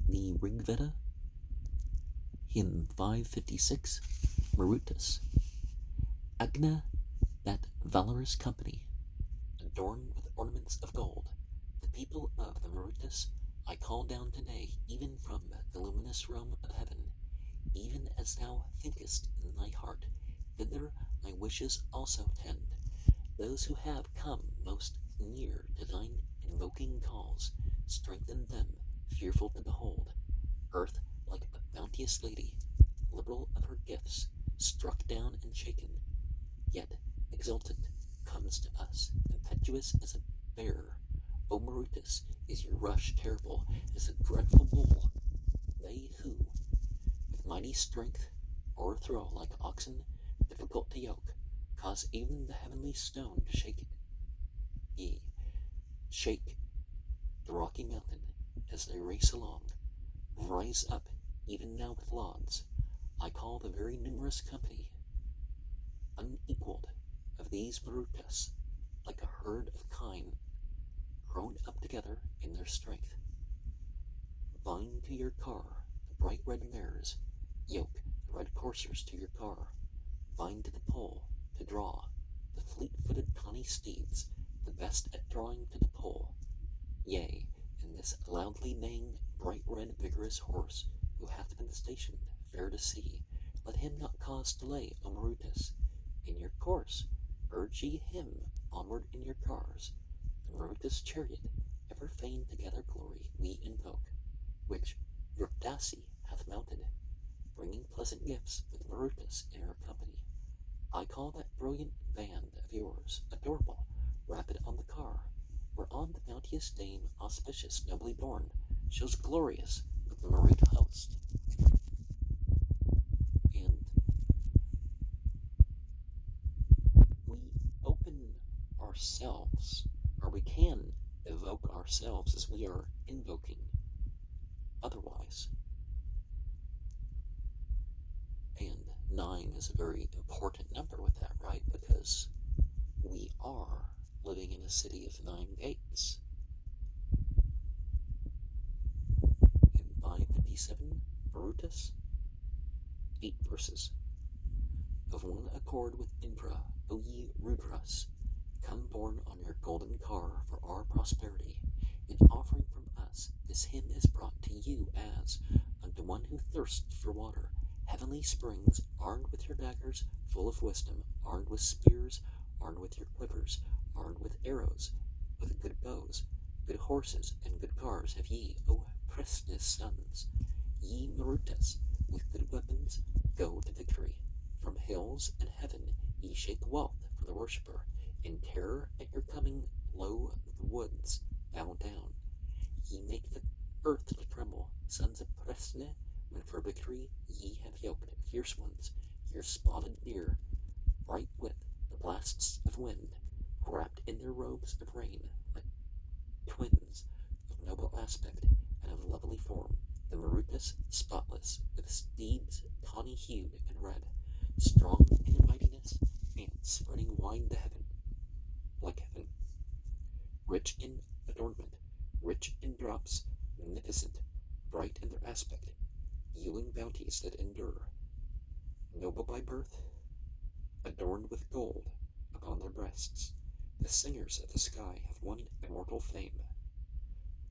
the Rigveda, hymn 5.56, Marutas. Agna, that valorous company, adorned with ornaments of gold, the people of the Marutas, I call down today, even from the luminous realm of heaven, even as thou thinkest in thy heart, thither my wishes also tend. Those who have come most near to thine invoking calls, strengthen them, fearful to behold. Earth, like a bounteous lady, liberal of her gifts, struck down and shaken, yet exultant, comes to us, impetuous as a bear. O Marutas, is your rush terrible as a dreadful bull? They who, with mighty strength, o'erthrow like oxen, difficult to yoke, cause even the heavenly stone to shake it. Ye, shake the rocky mountain as they race along. Rise up, even now with lauds. I call the very numerous company, unequaled, of these Marutas, like a herd of kine, grown up together in their strength. Bind to your car the bright red mares, yoke the red coursers to your car, bind to the pole to draw the fleet-footed tawny steeds, the best at drawing to the pole. Yea, and this loudly neighing, bright red vigorous horse, who hath been stationed fair to see, let him not cause delay, O Marutas, in your course. Urge ye him onward in your cars. The Marutas' chariot, ever fain together glory, we invoke, which Yurtdasi hath mounted, bringing pleasant gifts with Marutas in her company. I call that brilliant band of yours adorable, rapid on the car, whereon the bounteous dame, auspicious, nobly born, shows glorious with the Maruta host. And we open ourselves, or we can evoke ourselves as we are invoking otherwise. And 9 is a very important number with that, right? Because we are living in a city of 9 gates. In 557, Marutas, 8 verses. Of one accord with Indra, O ye Rudras, come borne on your golden car for our prosperity. In offering from us, this hymn is brought to you as, unto one who thirsts for water, heavenly springs, armed with your daggers, full of wisdom, armed with spears, armed with your quivers, armed with arrows, with good bows, good horses, and good cars have ye, O Presnes sons. Ye Marutas, with good weapons, go to victory. From hills and heaven ye shake wealth for the worshipper. In terror at your coming, lo, the woods bow down. Ye make the earth to tremble, sons of Presne, when for victory ye have yoked fierce ones, your spotted deer, bright with the blasts of wind, wrapped in their robes of rain, like twins of noble aspect and of lovely form. The Marutas, spotless, with steeds tawny-hued and red, strong in their mightiness, and spreading wide to heaven, like heaven, rich in adornment, rich in drops, magnificent, bright in their aspect, yielding bounties that endure, noble by birth, adorned with gold upon their breasts. The singers of the sky have won immortal fame.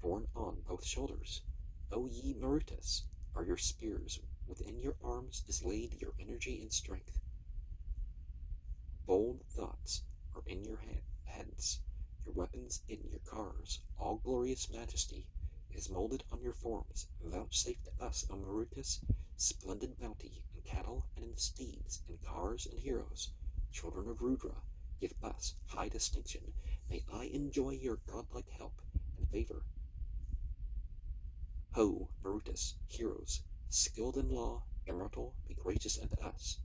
Borne on both shoulders, O ye Marutas, are your spears, within your arms is laid your energy and strength. Bold thoughts are in your heads, your weapons in your cars, all glorious majesty is molded on your forms. Vouchsafe to us, O Marutas, splendid bounty in cattle and in steeds, in cars and heroes. Children of Rudra, give us high distinction. May I enjoy your godlike help and favor. Ho, Marutas, heroes, skilled in law, immortal, be gracious unto us.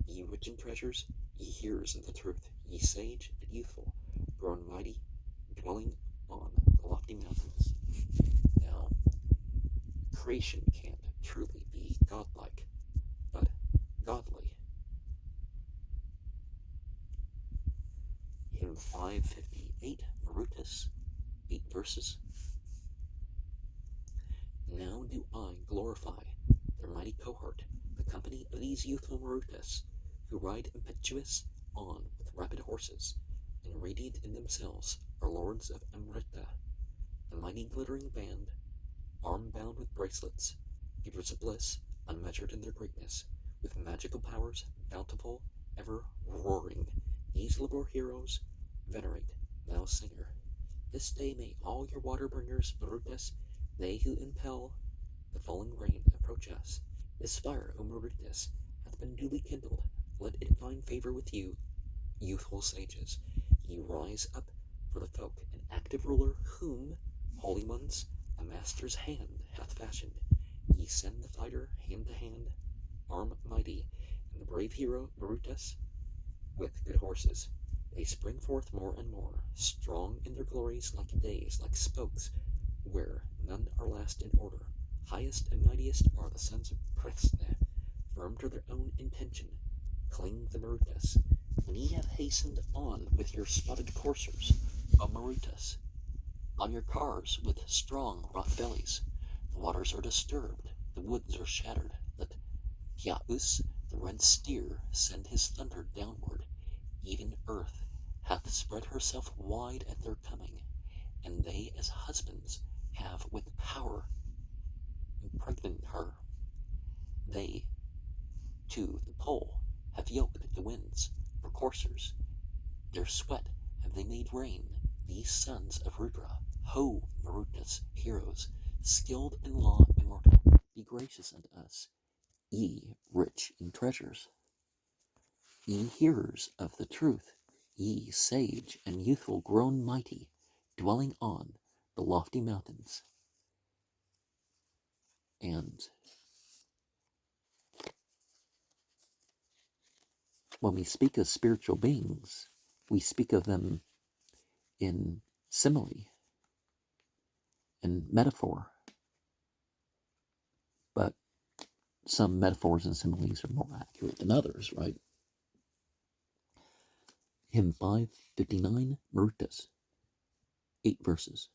Ye rich in treasures, ye hearers of the truth, ye sage and youthful, grown mighty, dwelling on the lofty mountains. Now, creation can't truly be godlike, but godly. Hymn 558, Marutas, 8 verses. Now now do I glorify their mighty cohort, the company of these youthful Marutas, who ride impetuous on with rapid horses, and radiant in themselves are lords of Amrita, the mighty glittering band, arm-bound with bracelets, givers of bliss, unmeasured in their greatness, with magical powers, bountiful, ever roaring. These liberal heroes venerate, thou singer. This day may all your water-bringers, Marutas, they who impel the falling rain, approach us. This fire, O Marutas, hath been duly kindled. Let it find favor with you, youthful sages. Ye rise up for the folk, an active ruler whom, holy ones, a master's hand hath fashioned. Ye send the fighter hand to hand, arm mighty, and the brave hero Marutas with good horses. They spring forth more and more, strong in their glories like days, like spokes, where none are last in order. Highest and mightiest are the sons of Prithne, firm to their own intention, cling the Marutas. When ye have hastened on with your spotted coursers, O Marutas, on your cars with strong wrought bellies, the waters are disturbed, the woods are shattered. Let Yaus, the red steer, send his thunder downward. Even earth hath spread herself wide at their coming, and they as husbands have with power impregned her. They, to the pole, have yoked the winds for coursers. Their sweat have they made rain, these sons of Rudra. Ho, Marutas, heroes, skilled in law immortal, be gracious unto us, ye rich in treasures. Ye hearers of the truth, ye sage and youthful grown mighty, dwelling on the lofty mountains. And when we speak of spiritual beings, we speak of them in simile and metaphor. But some metaphors and similes are more accurate than others, right? Hymn 5.59, Marutas, 8 verses.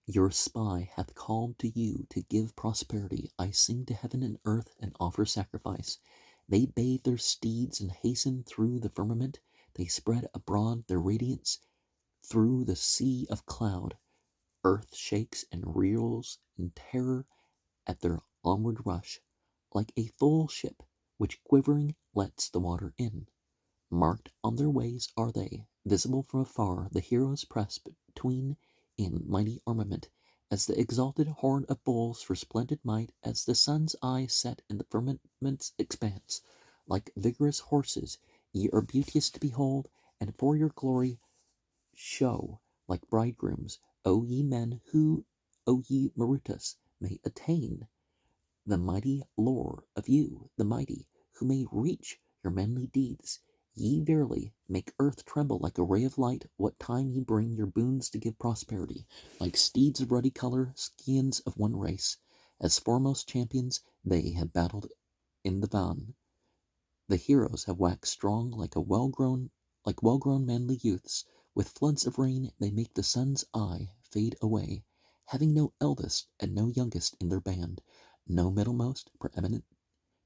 Your spy hath called to you to give prosperity. I sing to heaven and earth and offer sacrifice. They bathe their steeds and hasten through the firmament. They spread abroad their radiance through the sea of cloud. Earth shakes and reels in terror at their onward rush, like a full ship which quivering lets the water in. Marked on their ways are they, visible from afar, the heroes press between in mighty armament, as the exalted horn of bulls for splendid might, as the sun's eye set in the firmament's expanse. Like vigorous horses, ye are beauteous to behold, and for your glory show like bridegrooms, O ye men who, O ye Marutas, may attain the mighty lore of you, the mighty, who may reach your manly deeds. Ye verily make earth tremble like a ray of light, what time ye bring your boons to give prosperity, like steeds of ruddy color, scions of one race. As foremost champions, they have battled in the van. The heroes have waxed strong like well-grown manly youths. With floods of rain they make the sun's eye fade away, having no eldest and no youngest in their band, no middlemost preeminent.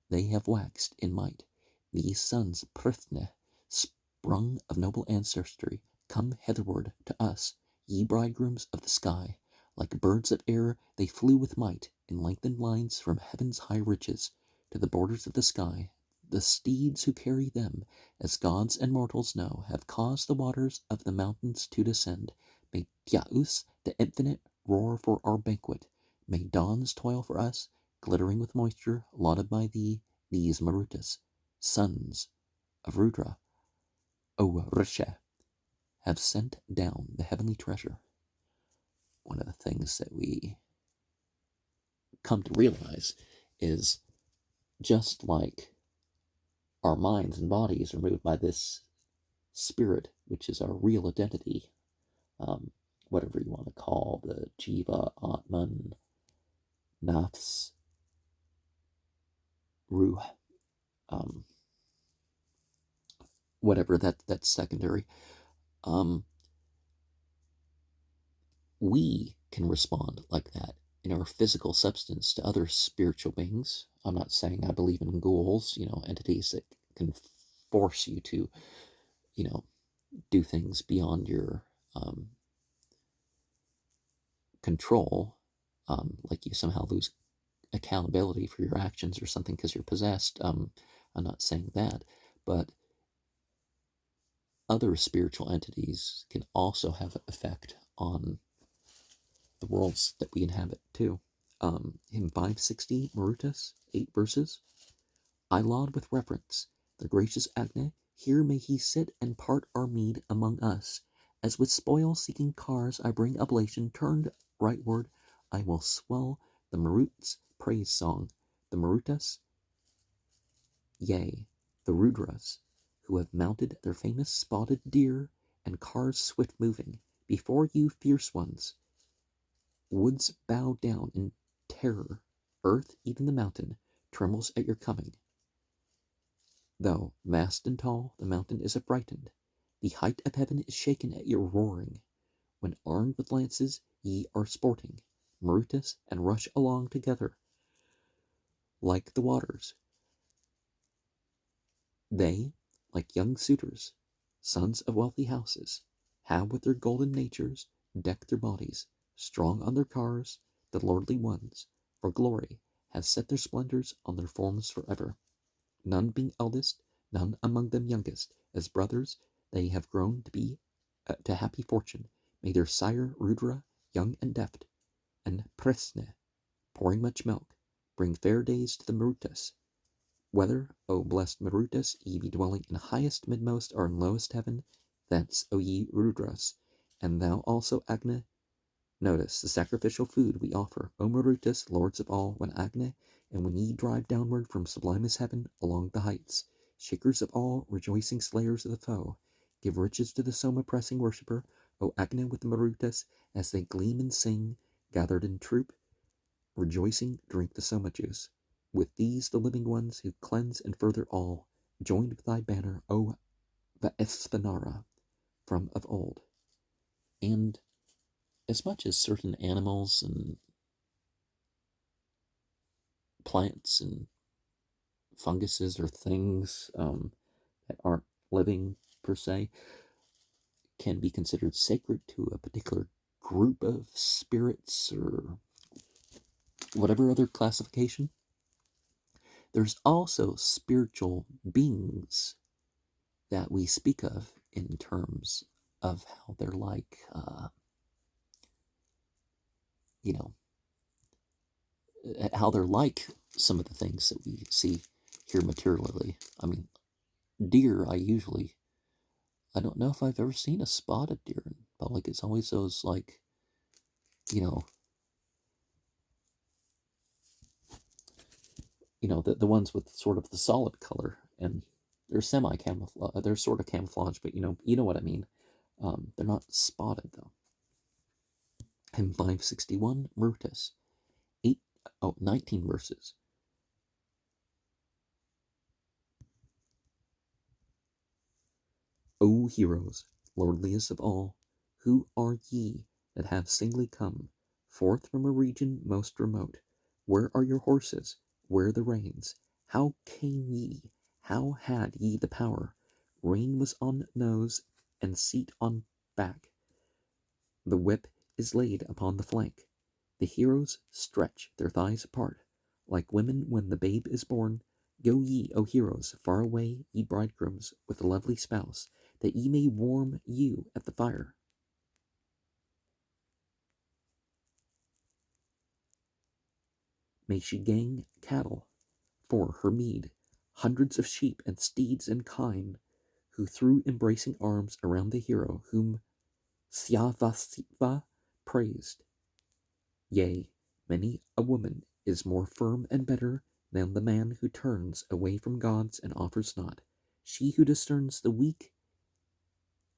They have waxed in might. These sons of Prithne, sprung of noble ancestry, come hitherward to us, ye bridegrooms of the sky. Like birds of air, they flew with might in lengthened lines from heaven's high ridges to the borders of the sky. The steeds who carry them, as gods and mortals know, have caused the waters of the mountains to descend. May Tyaus, the infinite, roar for our banquet. May dawns toil for us, glittering with moisture, lauded by thee, these Marutas, sons of Rudra, O Risha, have sent down the heavenly treasure. One of the things that we come to realize is just like our minds and bodies are moved by this spirit, which is our real identity, whatever you want to call the Jiva, Atman, Nafs, Ruh, whatever, that's secondary. We can respond like that in in our physical substance to other spiritual beings. I'm not saying I believe in ghouls, entities that can force you to, do things beyond your control, like you somehow lose accountability for your actions or something because you're possessed. I'm not saying that, but other spiritual entities can also have an effect on the worlds that we inhabit too. Hymn 560, Marutas, 8 verses. I laud with reverence the gracious Agni. Here may he sit and part our mead among us. As with spoil-seeking cars I bring oblation turned rightward, I will swell the Marut's praise song. The Marutas, yea, the Rudras, who have mounted their famous spotted deer and cars swift-moving. Before you, fierce ones, woods bow down in terror. Earth, even the mountain, trembles at your coming. Though vast and tall, the mountain is affrighted. The height of heaven is shaken at your roaring. When armed with lances ye are sporting, Marutas, and rush along together like the waters. They, like young suitors, sons of wealthy houses, have with their golden natures decked their bodies, strong on their cars, the lordly ones, for glory, have set their splendors on their forms forever. None being eldest, none among them youngest, as brothers they have grown to be to happy fortune. May their sire Rudra, young and deft, and Presne, pouring much milk, bring fair days to the Marutas. Whether, O blessed Marutas, ye be dwelling in highest, midmost, or in lowest heaven, thence, O ye Rudras, and thou also, Agni, notice the sacrificial food we offer, O Marutas, lords of all, when Agni, and when ye drive downward from sublimest heaven along the heights, shakers of all, rejoicing slayers of the foe, give riches to the Soma pressing worshipper, O Agni with the Marutas, as they gleam and sing, gathered in troop, rejoicing drink the Soma juice. With these the living ones who cleanse and further all, joined with thy banner, O Vaesvanara, from of old. And as much as certain animals and plants and funguses or things that aren't living per se can be considered sacred to a particular group of spirits or whatever other classification, there's also spiritual beings that we speak of in terms of how they're like, how they're like some of the things that we see here materially. I mean, deer, I don't know if I've ever seen a spotted deer in public. It's always those, like, you know, the ones with sort of the solid color, and they're semi-camouflage, they're sort of camouflage, but you know what I mean. They're not spotted, though. Hymn 561, Marutas, 19 verses. O heroes, lordliest of all, who are ye that have singly come forth from a region most remote? Where are your horses? Where the reins? How came ye? How had ye the power? Rein was on nose, and seat on back. The whip is laid upon the flank. The heroes stretch their thighs apart, like women when the babe is born. Go ye, O heroes, far away, ye bridegrooms, with the lovely spouse, that ye may warm you at the fire. May she gang cattle for her mead, hundreds of sheep and steeds and kine, who threw embracing arms around the hero whom Syavasiva praised. Yea, many a woman is more firm and better than the man who turns away from gods and offers not. She who discerns the weak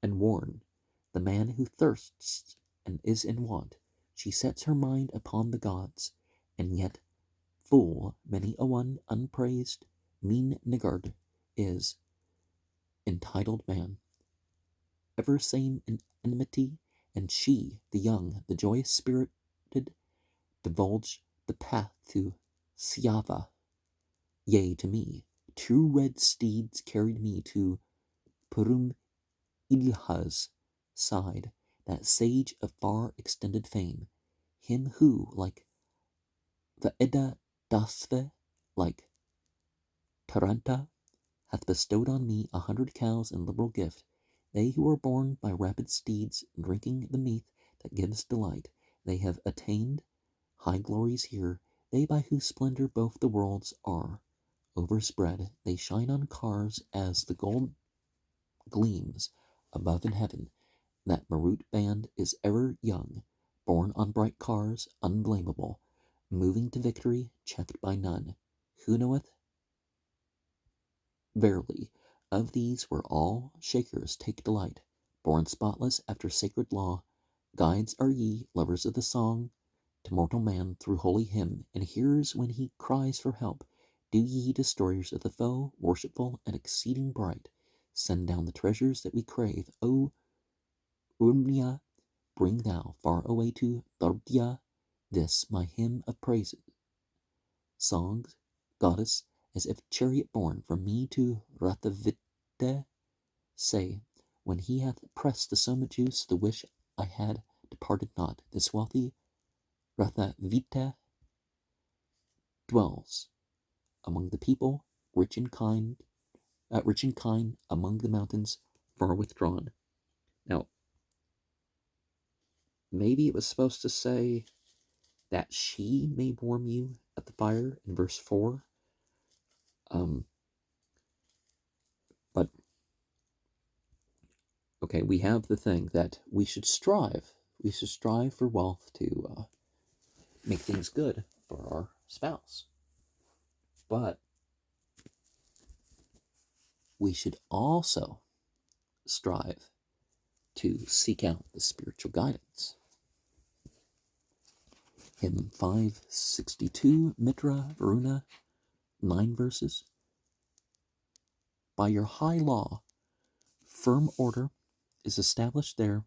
and worn, the man who thirsts and is in want, she sets her mind upon the gods, and yet fool many a one unpraised, mean niggard is entitled man, ever same in enmity, and she, the young, the joyous spirited, divulge the path to Syava. Yea, to me, 2 red steeds carried me to Purum Ilha's side, that sage of far extended fame, him who, like Veda Dasve, like Taranta, hath bestowed on me 100 cows in liberal gift. They who are born by rapid steeds, drinking the meat that gives delight, they have attained high glories here. They by whose splendor both the worlds are overspread, they shine on cars as the gold gleams above in heaven. That Marut band is ever young, born on bright cars, unblameable, moving to victory, checked by none. Who knoweth? Verily, of these where all shakers take delight, born spotless after sacred law, guides are ye, lovers of the song, to mortal man through holy hymn, and hearers when he cries for help. Do ye, destroyers of the foe, worshipful and exceeding bright, send down the treasures that we crave. O Urmia, bring thou far away to Dardya this my hymn of praises. Songs, goddess, as if chariot borne from me to Rathavite, say, when he hath pressed the soma juice, the wish I had departed not. This wealthy Rathavite dwells among the people, rich in kind, among the mountains, far withdrawn. Now, maybe it was supposed to say that she may warm you at the fire in verse 4. But okay, we have the thing that we should strive. We should strive for wealth to make things good for our spouse. But we should also strive to seek out the spiritual guidance. Hymn 562, Mitra, Varuna, 9 verses. By your high law, firm order is established there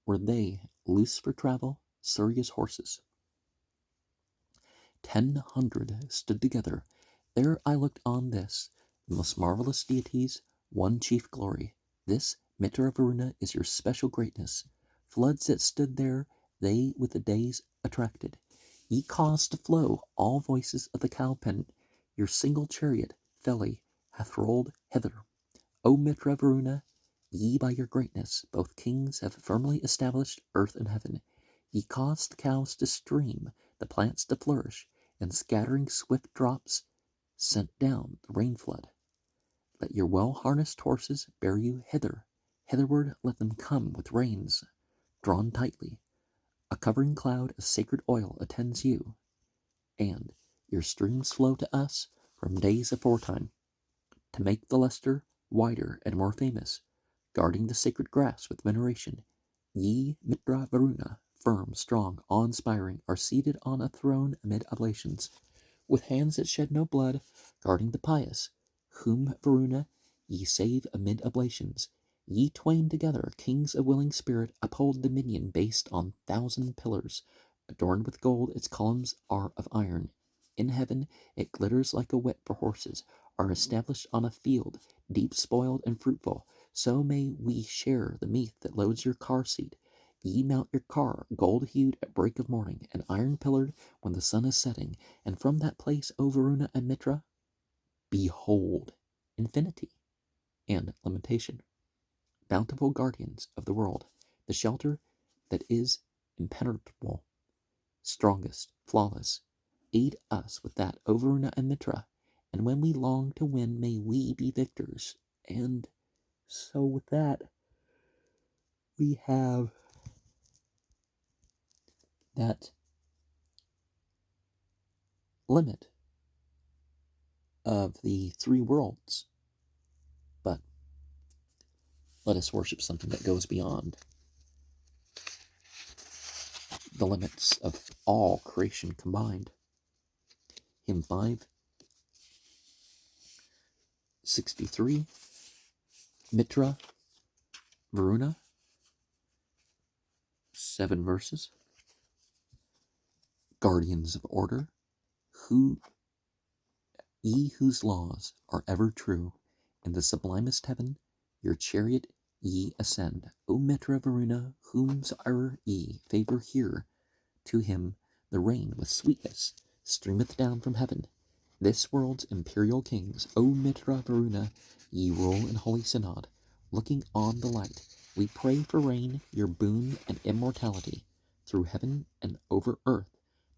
where they, loose for travel, Surya's horses. 1,000 stood together. There I looked on this, the most marvelous deities, one chief glory. This, Mitra Varuna, is your special greatness. Floods that stood there, they with the days attracted. Ye caused to flow all voices of the cowpen. Your single chariot, Feli, hath rolled hither. O Mitra Varuna, ye by your greatness, both kings have firmly established earth and heaven. Ye caused the cows to stream, the plants to flourish, and scattering swift drops sent down the rain flood. Let your well-harnessed horses bear you hither. Hitherward let them come with reins drawn tightly. A covering cloud of sacred oil attends you, and your streams flow to us from days aforetime, to make the luster wider and more famous, guarding the sacred grass with veneration. Ye, Mitra Varuna, firm, strong, awe-inspiring, are seated on a throne amid oblations, with hands that shed no blood, guarding the pious, whom, Varuna, ye save amid oblations. Ye twain together, kings of willing spirit, uphold dominion based on 1,000 pillars, adorned with gold. Its columns are of iron. In heaven it glitters like a whet for horses, are established on a field, deep spoiled and fruitful. So may we share the meat that loads your car seat. Ye mount your car, gold-hued at break of morning, and iron-pillared when the sun is setting. And from that place, O Varuna and Mitra, behold infinity and limitation. Bountiful guardians of the world, the shelter that is impenetrable, strongest, flawless, aid us with that, O Varuna and Mitra, and when we long to win, may we be victors. And so with that, we have that limit of the 3 worlds. But let us worship something that goes beyond the limits of all creation combined. Hymn 563, Mitra, Varuna, 7 verses. guardians of order, who ye whose laws are ever true, in the sublimest heaven your chariot ye ascend. O Mitra Varuna, whomsoe'er ye favor here, to him the rain with sweetness streameth down from heaven. This world's imperial kings, O Mitra Varuna, ye rule in holy synod. Looking on the light, we pray for rain, your boon and immortality. Through heaven and over earth,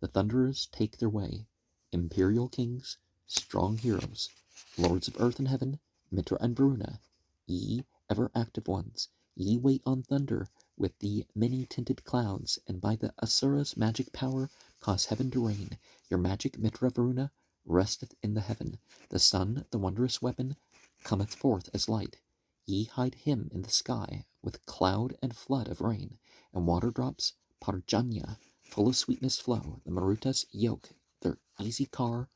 the thunderers take their way. Imperial kings, strong heroes, lords of earth and heaven, Mitra and Varuna, ye ever active ones, ye wait on thunder with the many-tinted clouds, and by the Asura's magic power cause heaven to rain. Your magic Mitra Varuna resteth in the heaven. The sun, the wondrous weapon, cometh forth as light. Ye hide him in the sky with cloud and flood of rain, and water drops Parjanya, full of sweetness flow. The Marutas yoke their easy car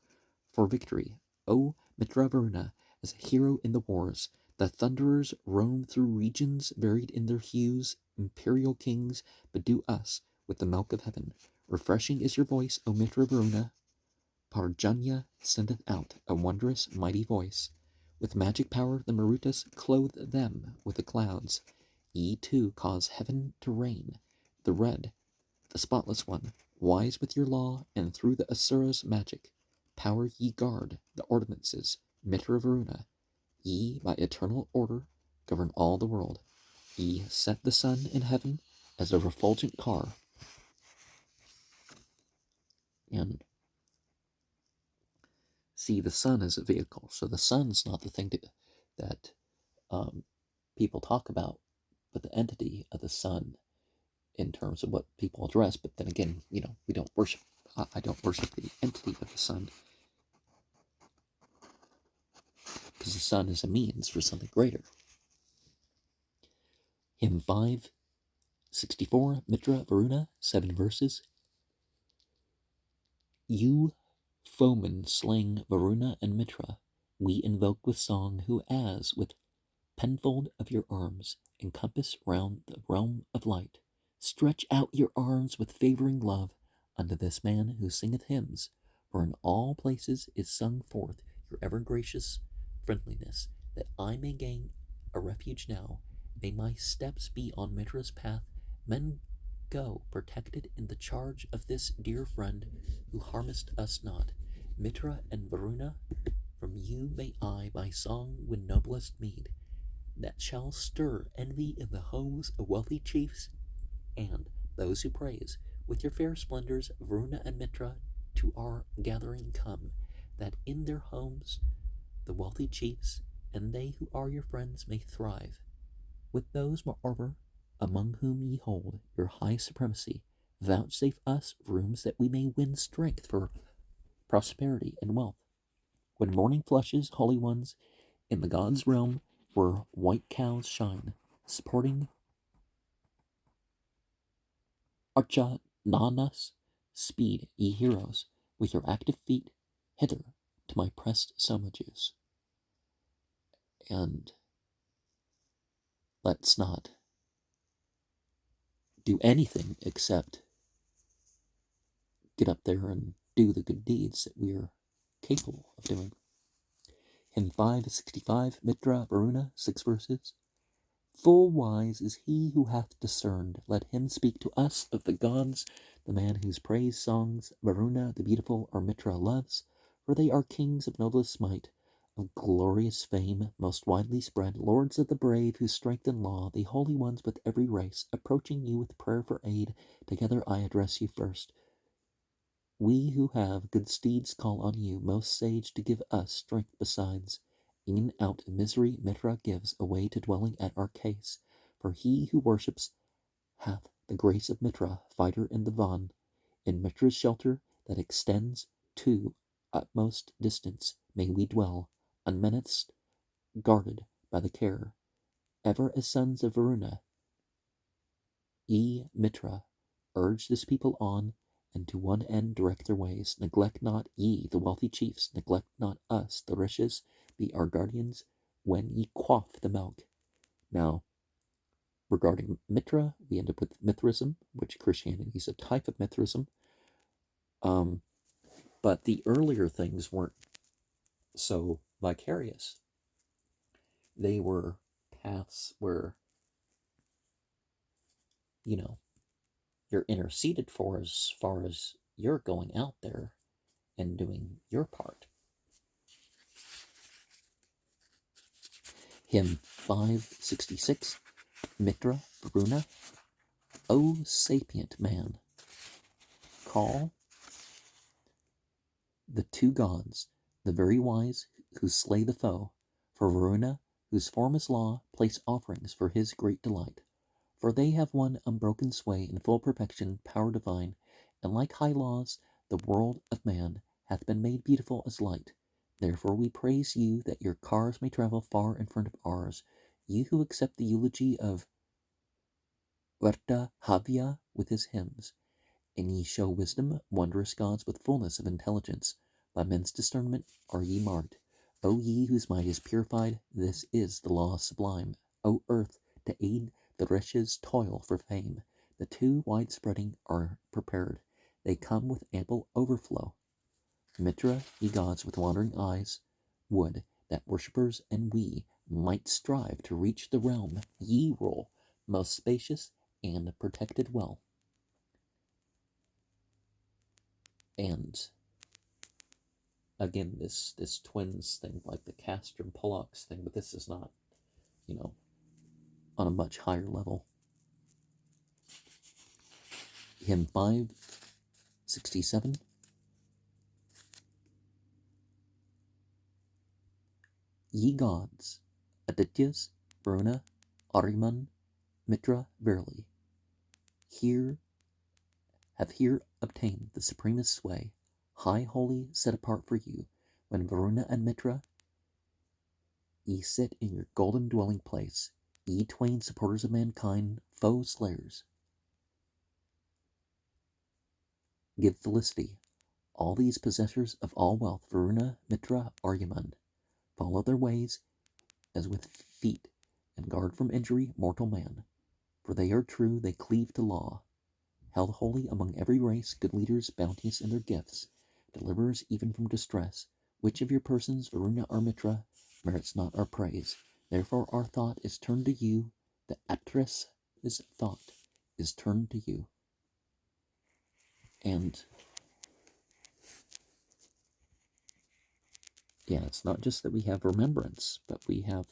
for victory. O Mitra Varuna, as a hero in the wars, the thunderers roam through regions varied in their hues. Imperial kings bedew us with the milk of heaven. Refreshing is your voice, O Mitra Varuna. Parjanya sendeth out a wondrous mighty voice. With magic power the Marutas clothe them with the clouds. Ye too cause heaven to rain. The red, the spotless one, wise with your law, and through the Asura's magic power ye guard the ordinances. Mitra Varuna, ye by eternal order govern all the world. Ye set the sun in heaven as a refulgent car. And see, the sun is a vehicle, so the sun's not the thing that people talk about, but the entity of the sun in terms of what people address. But then again, we don't worship. I don't worship the entity of the sun, because the sun is a means for something greater. Hymn 5.64, Mitra Varuna, 7 verses. You foemen slaying Varuna and Mitra, we invoke with song, who as with penfold of your arms encompass round the realm of light, stretch out your arms with favoring love unto this man who singeth hymns, for in all places is sung forth your ever gracious friendliness, that I may gain a refuge now. May my steps be on Mitra's path, men go protected in the charge of this dear friend who harmest us not. Mitra and Varuna, from you may I my song win noblest meed, that shall stir envy in the homes of wealthy chiefs and those who praise. With your fair splendors, Varuna and Mitra, to our gathering come, that in their homes the wealthy chiefs and they who are your friends may thrive. With those, moreover, among whom ye hold your high supremacy, vouchsafe us rooms that we may win strength for prosperity and wealth. When morning flushes, holy ones, in the gods' realm where white cows shine, supporting Archananas, speed, ye heroes, with your active feet, hither to my pressed soma juice. And let's not do anything except get up there and do the good deeds that we're capable of doing. Hymn 5.65, Mitra Varuna, 6 verses. Full wise is he who hath discerned, let him speak to us of the gods, the man whose praise songs Varuna the beautiful or Mitra loves, for they are kings of noblest might, of glorious fame, most widely spread, lords of the brave who strengthen law, the holy ones with every race, approaching you with prayer for aid, together I address you first. We who have good steeds call on you, most sage, to give us strength besides. In out of misery Mitra gives a way to dwelling at our case, for he who worships hath the grace of Mitra, fighter in the van. In Mitra's shelter that extends to utmost distance may we dwell, unmenaced, guarded by the care, ever as sons of Varuna. Ye Mitra, urge this people on, and to one end direct their ways. Neglect not ye the wealthy chiefs, neglect not us the riches, be our guardians when ye quaff the milk. Now, regarding Mitra, we end up with Mithraism, which Christianity is a type of Mithraism. But the earlier things weren't so vicarious. They were paths where, you're interceded for as far as you're going out there and doing your part. Hymn 5.66, Mitra Varuna, O sapient man, call the two gods, the very wise who slay the foe, for Varuna, whose form is law, place offerings for his great delight. For they have one unbroken sway in full perfection, power divine, and like high laws, the world of man hath been made beautiful as light. Therefore we praise you that your cars may travel far in front of ours, you who accept the eulogy of Havya with his hymns. And ye show wisdom, wondrous gods with fullness of intelligence. By men's discernment are ye marked. O ye whose might is purified, this is the law sublime. O earth, to aid the wretches toil for fame. The two wide-spreading are prepared. They come with ample overflow. Mitra, ye gods with wandering eyes, would that worshippers and we might strive to reach the realm ye rule, most spacious and protected well. And again, this twins thing, like the castrum pollux thing, but this is not, on a much higher level. Hymn 5.67, ye gods, Adityas, Varuna, Ariman, Mitra, verily, have here obtained the supremest sway, high holy set apart for you, when Varuna and Mitra, ye sit in your golden dwelling place, ye twain supporters of mankind, foe slayers. Give felicity, all these possessors of all wealth, Varuna, Mitra, Aryaman, follow their ways as with feet, and guard from injury mortal man. For they are true, they cleave to law, held holy among every race, good leaders, bounteous in their gifts, deliverers even from distress. Which of your persons, Varuna or Mitra, merits not our praise? Therefore our thought is turned to you, the actress's thought is turned to you. And yeah, it's not just that we have remembrance, but we have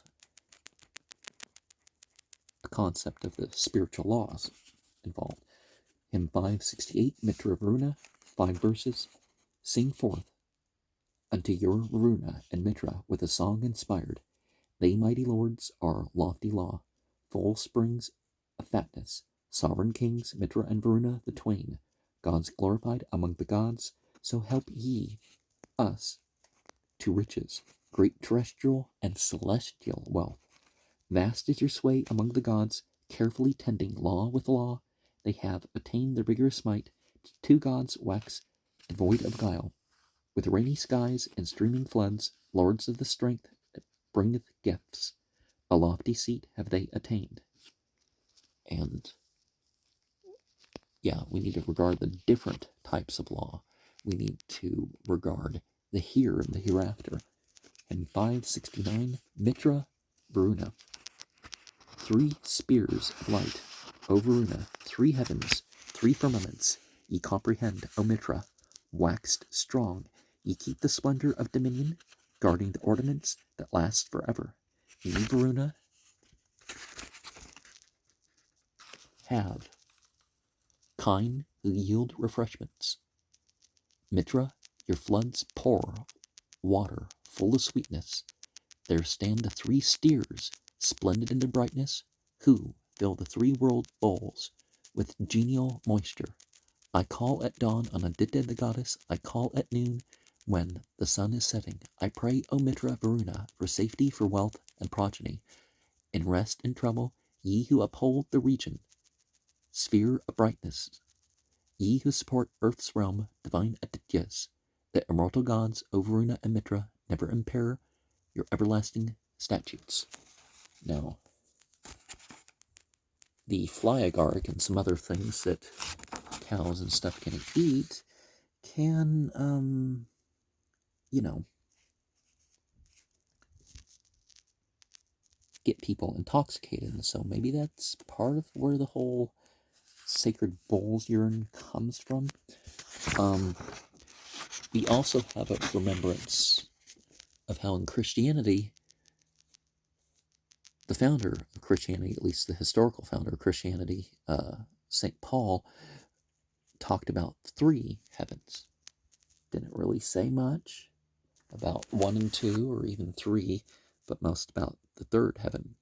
a concept of the spiritual laws involved. Hymn 5.68, Mitra Varuna, 5 verses. Sing forth unto your Varuna and Mitra with a song inspired. They mighty lords are lofty law, full springs of fatness, sovereign kings, Mitra and Varuna the twain, gods glorified among the gods, so help ye us to riches, great terrestrial and celestial wealth. Vast is your sway among the gods, carefully tending law with law. They have attained their vigorous might. Two gods wax devoid of guile. With rainy skies and streaming floods, lords of the strength that bringeth gifts, a lofty seat have they attained. And yeah, we need to regard the different types of law. We need to regard the here and the hereafter. And 5.69, Mitra Varuna. 3 spears of light, O Varuna, 3 heavens, 3 firmaments, ye comprehend, O Mitra, waxed strong, ye keep the splendor of dominion, guarding the ordinance that lasts forever. Ye, Varuna, have kine who yield refreshments. Mitra, your floods pour water full of sweetness. There stand the 3 steers, splendid in their brightness, who fill the 3 world bowls with genial moisture. I call at dawn on Aditya the goddess, I call at noon when the sun is setting. I pray, O Mitra Varuna, for safety, for wealth and progeny. In rest and trouble, ye who uphold the region, sphere of brightness, ye who support earth's realm, divine Adityas, the immortal gods, O Varuna and Mitra, never impair your everlasting statutes. Now, the fly agaric and some other things that cows and stuff can eat can, get people intoxicated. And so maybe that's part of where the whole sacred bull's urine comes from. We also have a remembrance of how in Christianity, the founder of Christianity, at least the historical founder of Christianity, St. Paul, talked about 3 heavens. Didn't really say much about 1 and 2 or even 3, but most about the 3rd heaven,